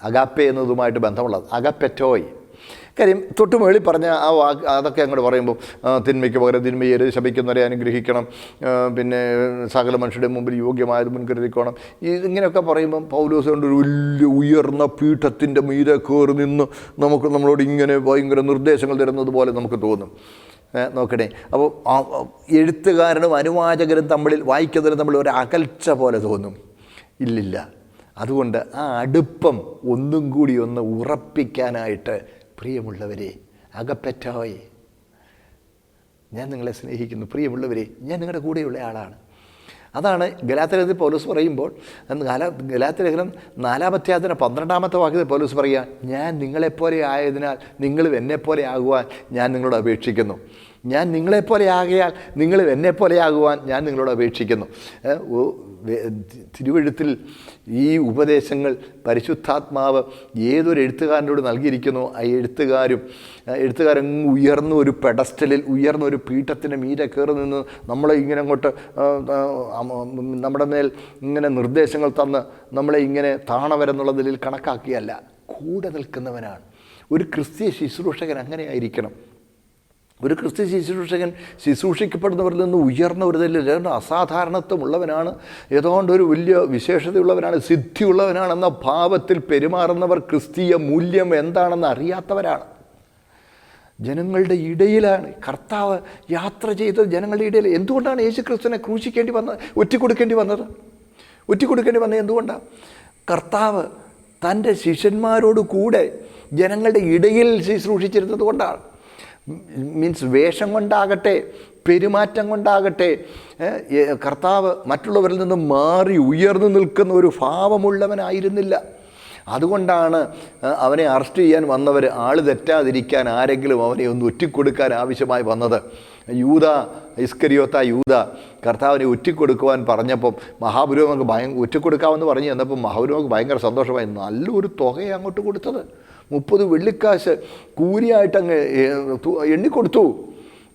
അഗാപ്പെ എന്നതുമായിട്ട് ബന്ധമുള്ളത് അഗപ്പെറ്റോയ്. കാര്യം തൊട്ട് മുകളിൽ പറഞ്ഞ ആ വാക്ക് അതൊക്കെ അങ്ങോട്ട് പറയുമ്പോൾ തിന്മയ്ക്ക് പകരം തിന്മയെ ശപിക്കുന്നവരെ അനുഗ്രഹിക്കണം, പിന്നെ സകല മനുഷ്യരുടെ മുമ്പിൽ യോഗ്യമായത് മുൻകരുതിക്കണം, ഇങ്ങനെയൊക്കെ പറയുമ്പം പൗലോസ് കൊണ്ട് ഒരു വലിയ ഉയർന്ന പീഠത്തിൻ്റെ മീതെ കയറി നിന്ന് നമ്മളോട് ഇങ്ങനെ ഭയങ്കര നിർദ്ദേശങ്ങൾ തരുന്നത് പോലെ നമുക്ക് തോന്നും. നോക്കണേ, അപ്പോൾ എഴുത്തുകാരനും അനുവാചകരും തമ്മിൽ വായിക്കുന്നവരും തമ്മിൽ ഒരു അകൽച്ച പോലെ തോന്നും. ഇല്ലില്ല. അതുകൊണ്ട് ആ അടുപ്പം ഒന്നും കൂടി ഒന്ന് ഉറപ്പിക്കാനായിട്ട് പ്രിയമുള്ളവരെ, അകപ്പെറ്റോയ്, ഞാൻ നിങ്ങളെ സ്നേഹിക്കുന്നു. പ്രിയമുള്ളവരെ, ഞാൻ നിങ്ങളുടെ കൂടെയുള്ള ആളാണ്. അതാണ് ഗലാത്യലേഖനത്തിൽ പൗലോസ് പറയുമ്പോൾ, ഗലാത്യലേഖനം 4-ാം 12-ാമത്തെ വാക്യത്തിൽ പൗലോസ് പറയുക, ഞാൻ നിങ്ങളെപ്പോലെ ആയതിനാൽ നിങ്ങളും എന്നെപ്പോലെ ആകുവാൻ ഞാൻ നിങ്ങളോട് അപേക്ഷിക്കുന്നു. ഞാൻ നിങ്ങളെപ്പോലെ ആകയാൽ നിങ്ങളും എന്നെപ്പോലെ ആകുവാൻ ഞാൻ നിങ്ങളോട് അപേക്ഷിക്കുന്നു. തിരുവെഴുത്തിൽ ഈ ഉപദേശങ്ങൾ പരിശുദ്ധാത്മാവ് ഏതൊരു എഴുത്തുകാരനോട് നൽകിയിരിക്കുന്നു, ആ എഴുത്തുകാരൻ ഉയർന്ന ഒരു പെഡസ്റ്റലിൽ, ഉയർന്ന ഒരു പീഠത്തിൻ്റെ മീതെ കയറി നിന്ന് നമ്മളെ ഇങ്ങനെ അങ്ങോട്ട് നമ്മുടെ മേൽ ഇങ്ങനെ നിർദ്ദേശങ്ങൾ തന്ന് നമ്മളെ ഇങ്ങനെ താണവരെന്നുള്ള നിലയിൽ കണക്കാക്കിയല്ല, കൂടെ നിൽക്കുന്നവനാണ്. ഒരു ക്രിസ്തീയ ശുശ്രൂഷകൻ അങ്ങനെ ആയിരിക്കണം. ഒരു ക്രിസ്ത്യ ശുശ്രൂഷകൻ ശുശ്രൂഷിക്കപ്പെടുന്നവരിൽ നിന്ന് ഉയർന്ന ഒരു നിലയിൽ അസാധാരണത്വമുള്ളവനാണ്, ഏതാണ്ട് ഒരു വലിയ വിശേഷതയുള്ളവനാണ്, സിദ്ധിയുള്ളവനാണെന്ന ഭാവത്തിൽ പെരുമാറുന്നവർ ക്രിസ്തീയ മൂല്യം എന്താണെന്ന് അറിയാത്തവരാണ്. ജനങ്ങളുടെ ഇടയിലാണ് കർത്താവ് യാത്ര ചെയ്തത്. ജനങ്ങളുടെ ഇടയിൽ എന്തുകൊണ്ടാണ് യേശു ക്രിസ്തുവിനെ ക്രൂശിക്കേണ്ടി വന്നത്, ഒറ്റിക്കൊടുക്കേണ്ടി വന്നത് എന്തുകൊണ്ടാണ്? കർത്താവ് തൻ്റെ ശിഷ്യന്മാരോട് കൂടെ ജനങ്ങളുടെ ഇടയിൽ ശുശ്രൂഷിച്ചിരുന്നത് കൊണ്ടാണ്. മീൻസ് വേഷം കൊണ്ടാകട്ടെ, പെരുമാറ്റം കൊണ്ടാകട്ടെ, കർത്താവ് മറ്റുള്ളവരിൽ നിന്ന് മാറി ഉയർന്നു നിൽക്കുന്ന ഒരു ഭാവമുള്ളവനായിരുന്നില്ല. അതുകൊണ്ടാണ് അവനെ അറസ്റ്റ് ചെയ്യാൻ വന്നവർ ആൾ തെറ്റാതിരിക്കാൻ ആരെങ്കിലും അവനെ ഒന്ന് ഒറ്റിക്കൊടുക്കാൻ ആവശ്യമായി വന്നത്. ഇസ്കരിയോത്ത യൂദ കർത്താവിനെ ഒറ്റിക്കൊടുക്കുവാൻ പറഞ്ഞപ്പം മഹാപുരോഹിതർക്ക് ഒറ്റിക്കൊടുക്കാമെന്ന് പറഞ്ഞു ചെന്നപ്പോൾ മഹാപുരോഹിതർക്ക് ഭയങ്കര സന്തോഷമായി. നല്ലൊരു തുകയെ അങ്ങോട്ട് കൊടുത്തത്, 30 വെള്ളിക്കാശ് കൂലിയായിട്ട് അങ്ങ് എണ്ണിക്കൊടുത്തു.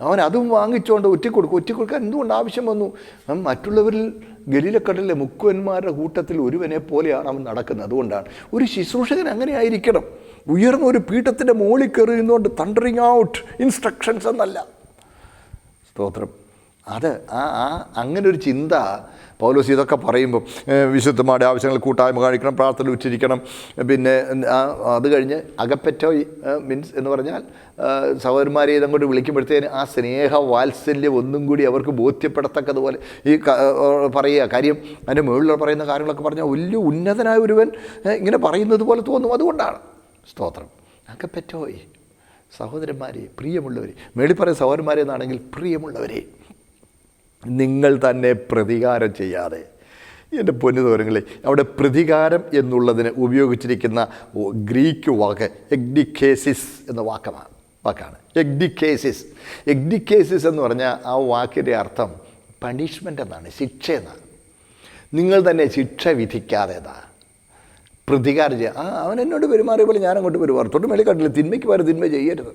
അവൻ അതും വാങ്ങിച്ചുകൊണ്ട് ഒറ്റിക്കൊടുക്കാൻ എന്തുകൊണ്ട് ആവശ്യം വന്നു? മറ്റുള്ളവരിൽ ഗലീലക്കടലിലെ മുക്കുവന്മാരുടെ കൂട്ടത്തിൽ ഒരുവനെ പോലെയാണ് അവൻ നടക്കുന്നത്. അതുകൊണ്ടാണ് ഒരു ശുശ്രൂഷകൻ അങ്ങനെ ആയിരിക്കണം. ഉയർന്ന ഒരു പീഠത്തിൻ്റെ മുകളിൽ കയറി നിന്നുകൊണ്ട് തണ്ടറിങ് ഔട്ട് ഇൻസ്ട്രക്ഷൻസ് എന്നല്ല. സ്തോത്രം. അത് അങ്ങനെ ഒരു ചിന്ത പൗലോസ് ഇതൊക്കെ പറയുമ്പം വിശുദ്ധമാരുടെ ആവശ്യങ്ങൾ കൂട്ടായ്മ കാണിക്കണം, പ്രാർത്ഥന ഉച്ചരിക്കണം, പിന്നെ അത് കഴിഞ്ഞ് അകപ്പെറ്റോയ് മീൻസ് എന്ന് പറഞ്ഞാൽ സഹോദരന്മാരെ ഇതങ്ങോട്ട് വിളിക്കുമ്പോഴത്തേന് ആ സ്നേഹ വാത്സല്യം ഒന്നും കൂടി അവർക്ക് ബോധ്യപ്പെടത്തക്കതുപോലെ ഈ പറയുക. കാര്യം അതിൻ്റെ മുകളിൽ പറയുന്ന കാര്യങ്ങളൊക്കെ പറഞ്ഞാൽ വലിയ ഉന്നതനായ ഒരുവൻ ഇങ്ങനെ പറയുന്നത് പോലെ തോന്നും. അതുകൊണ്ടാണ്. സ്തോത്രം. അകപ്പെറ്റോയ്, സഹോദരന്മാരെ, പ്രിയമുള്ളവരെ, മേളിൽ പറയുന്ന സഹോദരന്മാരെ എന്നാണെങ്കിൽ പ്രിയമുള്ളവരെ, നിങ്ങൾ തന്നെ പ്രതികാരം ചെയ്യാതെ. എൻ്റെ പൊന്നു തോരങ്ങളെ, അവിടെ പ്രതികാരം എന്നുള്ളതിന് ഉപയോഗിച്ചിരിക്കുന്ന ഗ്രീക്ക് വാക്ക് എഗ്ഡിക്കേസിസ് എന്ന വാക്കാണ്. എഗ്ഡിക്കേസിസ് എന്ന് പറഞ്ഞാൽ ആ വാക്കിൻ്റെ അർത്ഥം പണിഷ്മെൻ്റ് എന്നാണ്, ശിക്ഷ എന്നാണ്. നിങ്ങൾ തന്നെ ശിക്ഷ വിധിക്കാതെ പ്രതികാരം ചെയ്യുക. അവൻ എന്നോട് പെരുമാറിയ പോലെ ഞാൻ അങ്ങോട്ട് പെരുമാറും. തൊട്ട് മേളിൽ കണ്ടില്ല, തിന്മയ്ക്ക് പകരം തിന്മ ചെയ്യരുത്.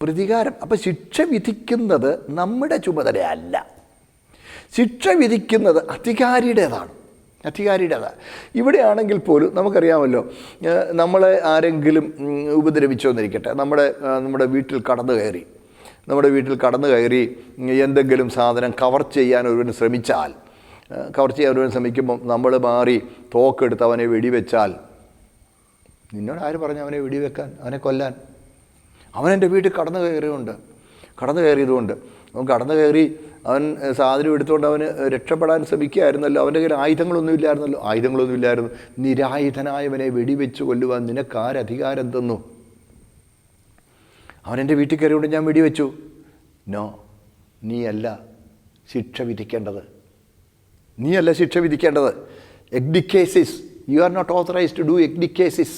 പ്രതികാരം. അപ്പോൾ ശിക്ഷ വിധിക്കുന്നത് നമ്മുടെ ചുമതലയല്ല. ശിക്ഷ വിധിക്കുന്നത് അധികാരിയുടേതാണ്. ഇവിടെയാണെങ്കിൽ പോലും നമുക്കറിയാമല്ലോ, നമ്മളെ ആരെങ്കിലും ഉപദ്രവിച്ചോ എന്നിരിക്കട്ടെ, നമ്മുടെ വീട്ടിൽ കടന്നു കയറി എന്തെങ്കിലും സാധനം കവർ ചെയ്യാൻ ഒരുവന് ശ്രമിക്കുമ്പം നമ്മൾ മാറി തോക്കെടുത്ത് അവനെ വെടിവെച്ചാൽ നിന്നോട് ആര് പറഞ്ഞു അവനെ വെടിവെക്കാൻ, അവനെ കൊല്ലാൻ? അവൻ എൻ്റെ വീട്ടിൽ കടന്നു കയറിയതുകൊണ്ട് അവൻ കടന്നു കയറി അവൻ സാധനം എടുത്തുകൊണ്ട് അവന് രക്ഷപ്പെടാൻ ശ്രമിക്കുകയായിരുന്നല്ലോ. അവൻ്റെ കയ്യിൽ ആയുധങ്ങളൊന്നും ഇല്ലായിരുന്നു. നിരായുധനായവനെ വെടിവെച്ച് കൊല്ലുവാൻ നിനക്കാരധികാരം തന്നു? അവൻ എൻ്റെ വീട്ടിൽ കയറിയോണ്ട് ഞാൻ വെടിവെച്ചു? നോ, നീയല്ല ശിക്ഷ വിധിക്കേണ്ടത്. എഗ്ഡിക്കേസിസ്, you are not authorized to do എഗ്ഡിക്കേസിസ്.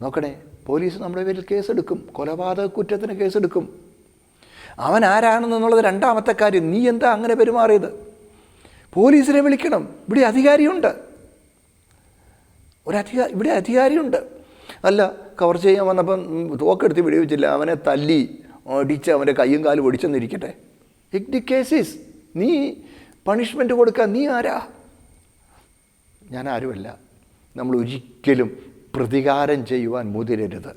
നോക്കണേ, പോലീസ് നമ്മുടെ പേരിൽ കേസെടുക്കും, കൊലപാതക കുറ്റത്തിന് കേസെടുക്കും. അവൻ ആരാണെന്നുള്ളത് രണ്ടാമത്തെ കാര്യം. നീ എന്താ അങ്ങനെ പെരുമാറിയത്? പോലീസിനെ വിളിക്കണം. ഇവിടെ അധികാരിയുണ്ട്, ഇവിടെ അധികാരിയുണ്ട്. അല്ല, കവർ ചെയ്യാൻ വന്നപ്പം തോക്കെടുത്ത് വെടിവെച്ചില്ല, അവനെ തല്ലി അടിച്ച് അവൻ്റെ കയ്യും കാലും ഒടിച്ചെന്നിരിക്കട്ടെ. എഗ്ഡിക്കേസിസ്, നീ പണിഷ്മെൻ്റ് കൊടുക്കാൻ നീ ആരാ? ഞാൻ ആരുമല്ല. നമ്മൾ ഒരിക്കലും പ്രതികാരം ചെയ്യുവാൻ മുതിരരുത്.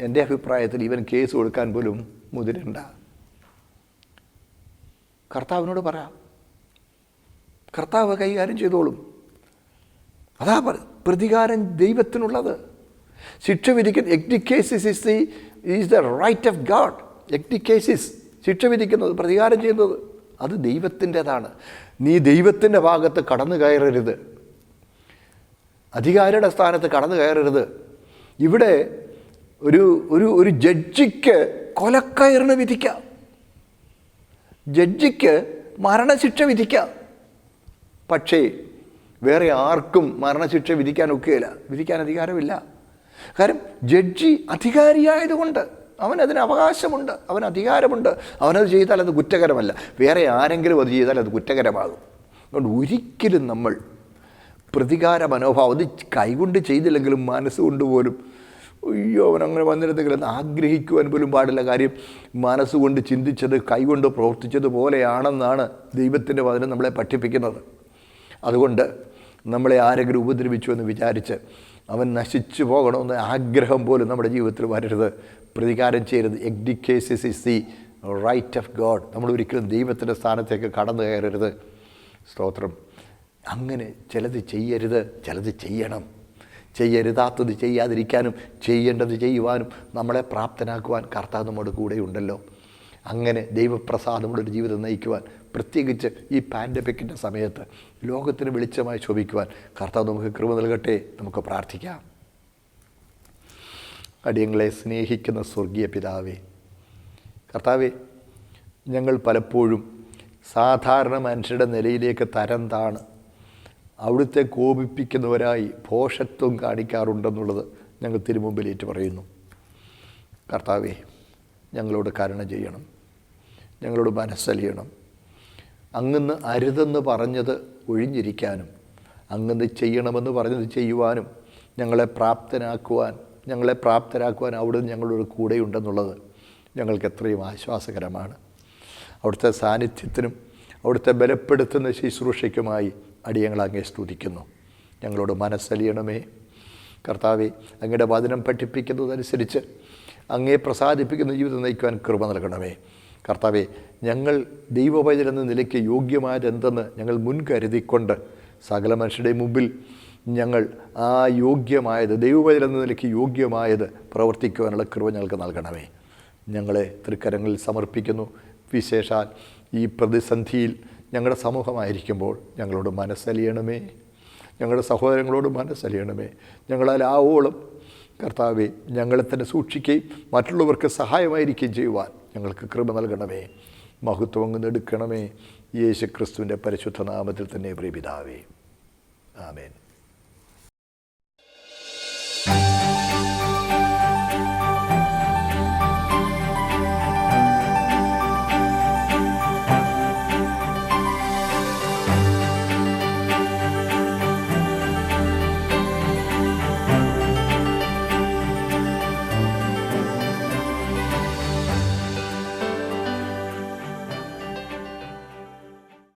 എൻ്റെ അഭിപ്രായത്തിൽ ഇവൻ കേസ് കൊടുക്കാൻ പോലും മുതിരണ്ട. കർത്താവിനോട് പറയാം, കർത്താവ് കൈകാര്യം ചെയ്തോളും. അതാ പ്രതികാരം ദൈവത്തിനുള്ളത്. ശിക്ഷ വിധിക്കുന്ന എഗ്ഡിക്കേസിസ് is the right of God. എഗ്ഡിക്കേസിസ്, ശിക്ഷ വിധിക്കുന്നത്, പ്രതികാരം ചെയ്യുന്നത്, അത് ദൈവത്തിൻ്റെതാണ്. നീ ദൈവത്തിൻ്റെ ഭാഗത്ത് കടന്നു കയറരുത്, അധികാരിയുടെ സ്ഥാനത്ത് കടന്നു കയറരുത്. ഇവിടെ ഒരു ജഡ്ജിക്ക് കൊലക്കയറിന് വിധിക്കാം, ജഡ്ജിക്ക് മരണശിക്ഷ വിധിക്കാം. പക്ഷേ വേറെ ആർക്കും മരണശിക്ഷ വിധിക്കാൻ അധികാരമില്ല. കാരണം ജഡ്ജി അധികാരിയായതുകൊണ്ട് അവനതിന് അവകാശമുണ്ട്, അവന് അധികാരമുണ്ട്. അവനത് ചെയ്താൽ അത് കുറ്റകരമല്ല. വേറെ ആരെങ്കിലും അത് ചെയ്താൽ അത് കുറ്റകരമാകും. അതുകൊണ്ട് ഒരിക്കലും നമ്മൾ പ്രതികാര മനോഭാവം, അത് കൈകൊണ്ട് ചെയ്തില്ലെങ്കിലും മനസ്സുകൊണ്ട് പോലും അയ്യോ അവൻ അങ്ങനെ വന്നിരുന്നെങ്കിലും ആഗ്രഹിക്കുവാൻ പോലും പാടില്ല. കാര്യം മനസ്സുകൊണ്ട് ചിന്തിച്ചത് കൈകൊണ്ട് പ്രവർത്തിച്ചതുപോലെയാണെന്നാണ് ദൈവത്തിൻ്റെ വചനം നമ്മളെ പഠിപ്പിക്കുന്നത്. അതുകൊണ്ട് നമ്മളെ ആരെങ്കിലും ഉപദ്രവിച്ചു എന്ന് വിചാരിച്ച് അവൻ നശിച്ചു പോകണമെന്ന് ആഗ്രഹം പോലും നമ്മുടെ ജീവിതത്തിൽ വരരുത്. പ്രതികാരം ചെയ്യരുത്. എഗ്ഡിക്കേസിസ് is the right of God. നമ്മൾ ഒരിക്കലും ദൈവത്തിൻ്റെ സ്ഥാനത്തേക്ക് കടന്നു കയറരുത്. സ്തോത്രം. അങ്ങനെ ചിലത് ചെയ്യരുത്, ചിലത് ചെയ്യണം. ചെയ്യരുതാത്തത് ചെയ്യാതിരിക്കാനും ചെയ്യേണ്ടത് ചെയ്യുവാനും നമ്മളെ പ്രാപ്തനാക്കുവാൻ കർത്താവ് നമ്മുടെ കൂടെ ഉണ്ടല്ലോ. അങ്ങനെ ദൈവപ്രസാദമുള്ളൊരു ജീവിതം നയിക്കുവാൻ, പ്രത്യേകിച്ച് ഈ പാൻഡമിക്കിൻ്റെ സമയത്ത് ലോകത്തിന് വെളിച്ചമായി ശോഭിക്കുവാൻ കർത്താവ് നമുക്ക് കൃപ നൽകട്ടെ. നമുക്ക് പ്രാർത്ഥിക്കാം. അടിയങ്ങളെ സ്നേഹിക്കുന്ന സ്വർഗീയ പിതാവേ, കർത്താവേ, ഞങ്ങൾ പലപ്പോഴും സാധാരണ മനുഷ്യരുടെ നിലയിലേക്ക് തരം താണ് അവിടുത്തെ കോപിപ്പിക്കുന്നവരായി ഭോഷത്വം കാണിക്കാറുണ്ടെന്നുള്ളത് ഞങ്ങൾ തിരുമുമ്പിൽ ഏറ്റു പറയുന്നു. കർത്താവേ, ഞങ്ങളോട് കരുണ ചെയ്യണം, ഞങ്ങളോട് മനസ്സലിയണം. അങ്ങന്ന് അരുതെന്ന് പറഞ്ഞത് ഒഴിഞ്ഞിരിക്കാനും അങ്ങന്ന് ചെയ്യണമെന്ന് പറഞ്ഞത് ചെയ്യുവാനും ഞങ്ങളെ പ്രാപ്തരാക്കുവാൻ അവിടുന്ന് ഞങ്ങളോട് കൂടെയുണ്ടെന്നുള്ളത് ഞങ്ങൾക്ക് എത്രയും ആശ്വാസകരമാണ്. അവിടുത്തെ സാന്നിധ്യത്തിനും അവിടുത്തെ ബലപ്പെടുത്തുന്ന ശുശ്രൂഷയ്ക്കുമായി അടിയങ്ങൾ അങ്ങേ സ്തുതിക്കുന്നു. ഞങ്ങളോട് മനസ്സലിയണമേ. കർത്താവെ, അങ്ങയുടെ വചനം പഠിപ്പിക്കുന്നതനുസരിച്ച് അങ്ങേ പ്രസാദിപ്പിക്കുന്ന ജീവിതം നയിക്കുവാൻ കൃപ നൽകണമേ. കർത്താവെ, ഞങ്ങൾ ദൈവവചനം എന്ന നിലയ്ക്ക് യോഗ്യമായതെന്തെന്ന് ഞങ്ങൾ മുൻകരുതിക്കൊണ്ട് സകല മനുഷ്യരുടെ മുമ്പിൽ ഞങ്ങൾ ആ യോഗ്യമായത്, ദൈവവചനം എന്ന നിലയ്ക്ക് യോഗ്യമായത് പ്രവർത്തിക്കുവാനുള്ള കൃപ ഞങ്ങൾക്ക് നൽകണമേ. ഞങ്ങളെ തൃക്കരങ്ങളിൽ സമർപ്പിക്കുന്നു. വിശേഷാൽ ഈ പ്രതിസന്ധിയിൽ ഞങ്ങളുടെ സമൂഹമായിരിക്കുമ്പോൾ ഞങ്ങളോട് മനസ്സലിയണമേ, ഞങ്ങളുടെ സഹോദരങ്ങളോട് മനസ്സലിയണമേ. ഞങ്ങളാൽ ആവോളം കർത്താവെ ഞങ്ങളെ തന്നെ സൂക്ഷിക്കുകയും മറ്റുള്ളവർക്ക് സഹായമായിരിക്കുകയും ചെയ്യുവാൻ ഞങ്ങൾക്ക് കൃപ നൽകണമേ. മഹത്വം അങ്ങ് എടുക്കണമേ. യേശു ക്രിസ്തുവിൻ്റെ പരിശുദ്ധ നാമത്തിൽ തന്നെ പ്രിയ പിതാവേ, ആമേൻ.